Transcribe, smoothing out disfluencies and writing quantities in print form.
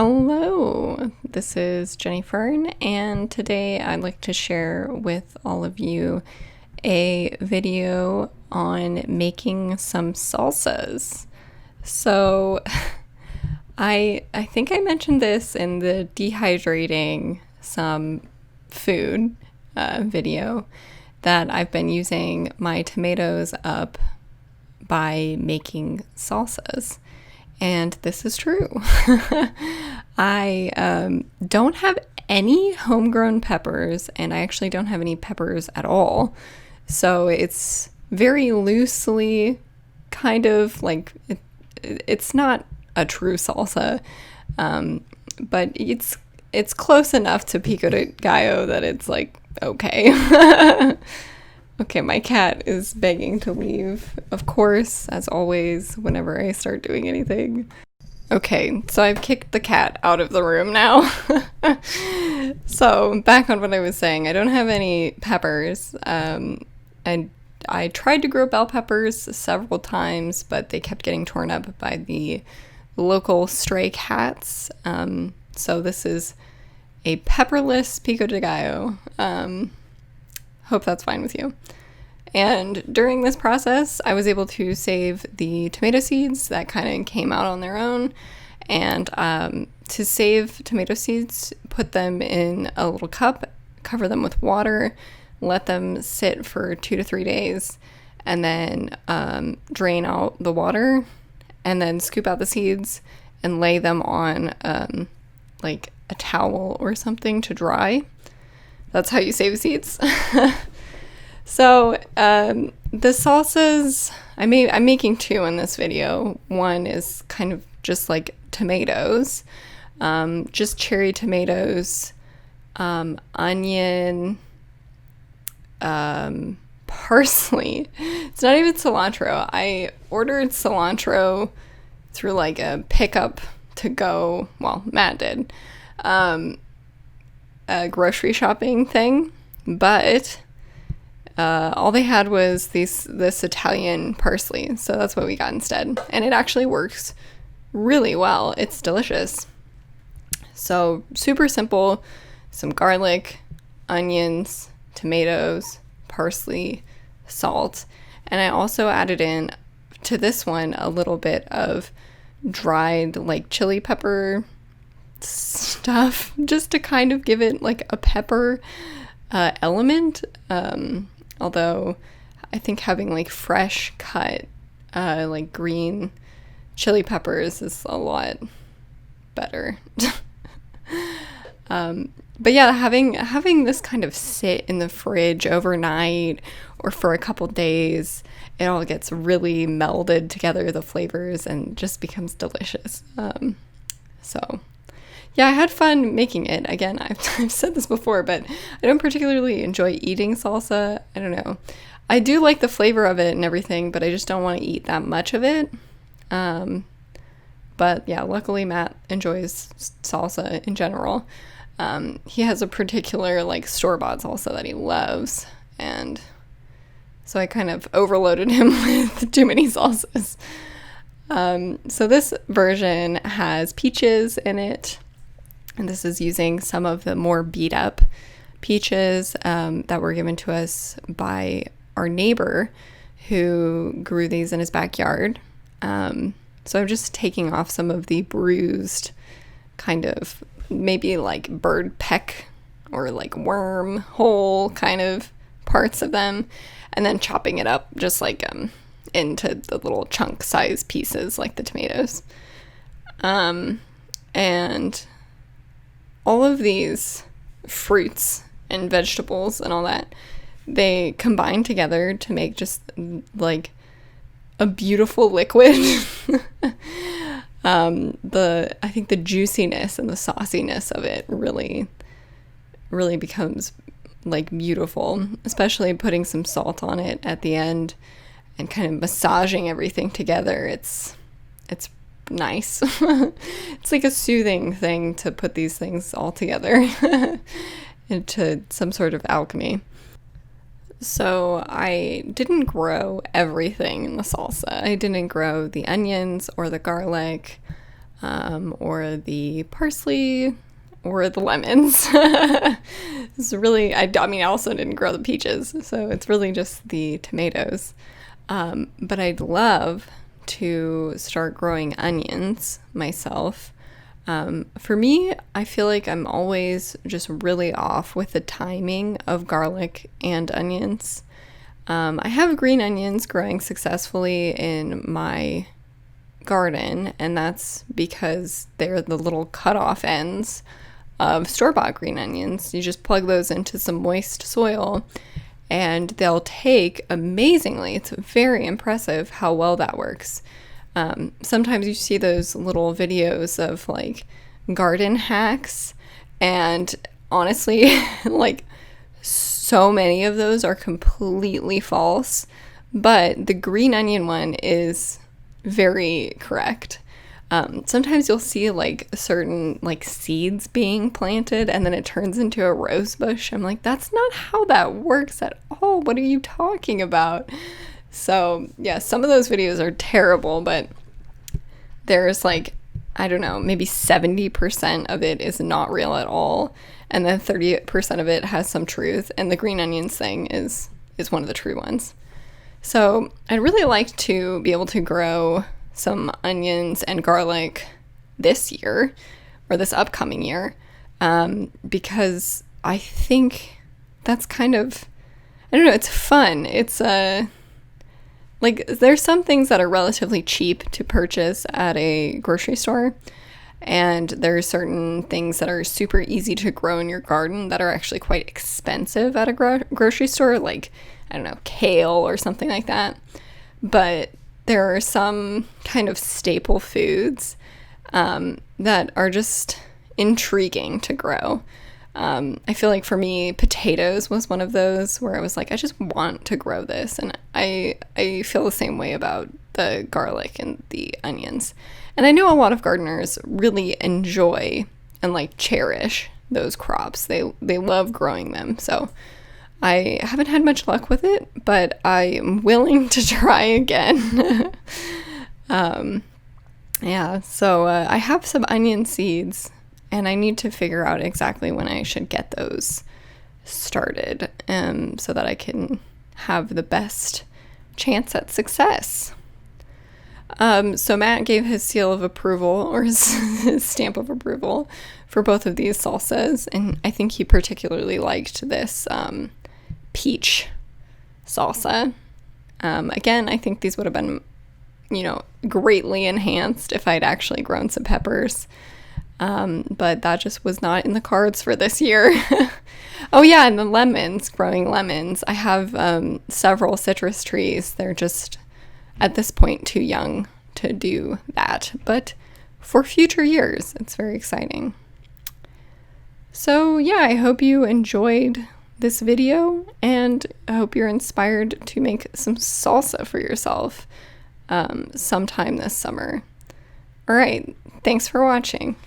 Hello, this is Jenny Fern, and today I'd like to share with all of you a video on making some salsas. So, I think I mentioned this in the dehydrating some food video that I've been using my tomatoes up by making salsas. And this is true. I don't have any homegrown peppers, and I actually don't have any peppers at all. So it's very loosely kind of like, it's not a true salsa, but it's close enough to pico de gallo that it's like, okay. Okay, my cat is begging to leave, of course, as always, whenever I start doing anything. Okay, so I've kicked the cat out of the room now. So, back on what I was saying, I don't have any peppers, and I tried to grow bell peppers several times, but they kept getting torn up by the local stray cats. So this is a pepperless pico de gallo. Hope that's fine with you. And during this process, I was able to save the tomato seeds that kind of came out on their own. And to save tomato seeds, put them in a little cup, cover them with water, let them sit for 2 to 3 days, and then drain out the water, and then scoop out the seeds and lay them on like a towel or something to dry. That's how you save seeds. So the salsas, I'm making two in this video. One is kind of just like tomatoes, just cherry tomatoes, onion, parsley. It's not even cilantro. I ordered cilantro through like a pickup to go, well, Matt did, a grocery shopping thing, but all they had was this Italian parsley, so that's what we got instead, and it actually works really well. It's delicious. So super simple: some garlic, onions, tomatoes, parsley, salt, and I also added in to this one a little bit of dried like chili pepper stuff, just to kind of give it like a pepper element, although I think having like fresh cut like green chili peppers is a lot better. But yeah, having this kind of sit in the fridge overnight or for a couple days, it all gets really melded together, the flavors, and just becomes delicious. So yeah, I had fun making it. Again, I've said this before, but I don't particularly enjoy eating salsa. I don't know. I do like the flavor of it and everything, but I just don't want to eat that much of it. But yeah, luckily Matt enjoys salsa in general. He has a particular like store-bought salsa that he loves, and so I kind of overloaded him with too many salsas. So this version has peaches in it, and this is using some of the more beat up peaches that were given to us by our neighbor who grew these in his backyard. So I'm just taking off some of the bruised kind of maybe like bird peck or like worm hole kind of parts of them, and then chopping it up just like into the little chunk size pieces like the tomatoes. And all of these fruits and vegetables and all that, they combine together to make just like a beautiful liquid. I think the juiciness and the sauciness of it really becomes like beautiful, especially putting some salt on it at the end and kind of massaging everything together. It's nice. It's like a soothing thing to put these things all together into some sort of alchemy. So I didn't grow everything in the salsa. I didn't grow the onions or the garlic. or the parsley, or the lemons. It's really, I mean, I also didn't grow the peaches, so it's really just the tomatoes. But I'd love to start growing onions myself. For me, I feel like I'm always just really off with the timing of garlic and onions. I have green onions growing successfully in my garden, and that's because they're the little cut-off ends of store-bought green onions. You just plug those into some moist soil and they'll take amazingly. It's very impressive how well that works. Sometimes you see those little videos of like garden hacks, and honestly, like so many of those are completely false, but the green onion one is very correct. Sometimes you'll see like certain like seeds being planted and then it turns into a rose bush. I'm like, that's not how that works at all. What are you talking about? So yeah, some of those videos are terrible, but there's like, I don't know, maybe 70% of it is not real at all. And then 30% of it has some truth. And the green onions thing is one of the true ones. So I'd really like to be able to grow some onions and garlic this year, or this upcoming year, because I think that's kind of, I don't know, it's fun. It's like there's some things that are relatively cheap to purchase at a grocery store, and there are certain things that are super easy to grow in your garden that are actually quite expensive at a grocery store, like, I don't know, kale or something like that. But there are some kind of staple foods that are just intriguing to grow. I feel like for me, potatoes was one of those where I was like, I just want to grow this. And I feel the same way about the garlic and the onions. And I know a lot of gardeners really enjoy and like cherish those crops. They love growing them. So I haven't had much luck with it, but I am willing to try again. Yeah, so I have some onion seeds, and I need to figure out exactly when I should get those started, so that I can have the best chance at success. So Matt gave his seal of approval, or his stamp of approval, for both of these salsas, and I think he particularly liked this peach salsa. Again, I think these would have been, greatly enhanced if I'd actually grown some peppers. But that just was not in the cards for this year. Oh yeah, and the lemons, growing lemons. I have several citrus trees. They're just, at this point, too young to do that. But for future years, it's very exciting. So yeah, I hope you enjoyed this video, and I hope you're inspired to make some salsa for yourself sometime this summer. All right, thanks for watching.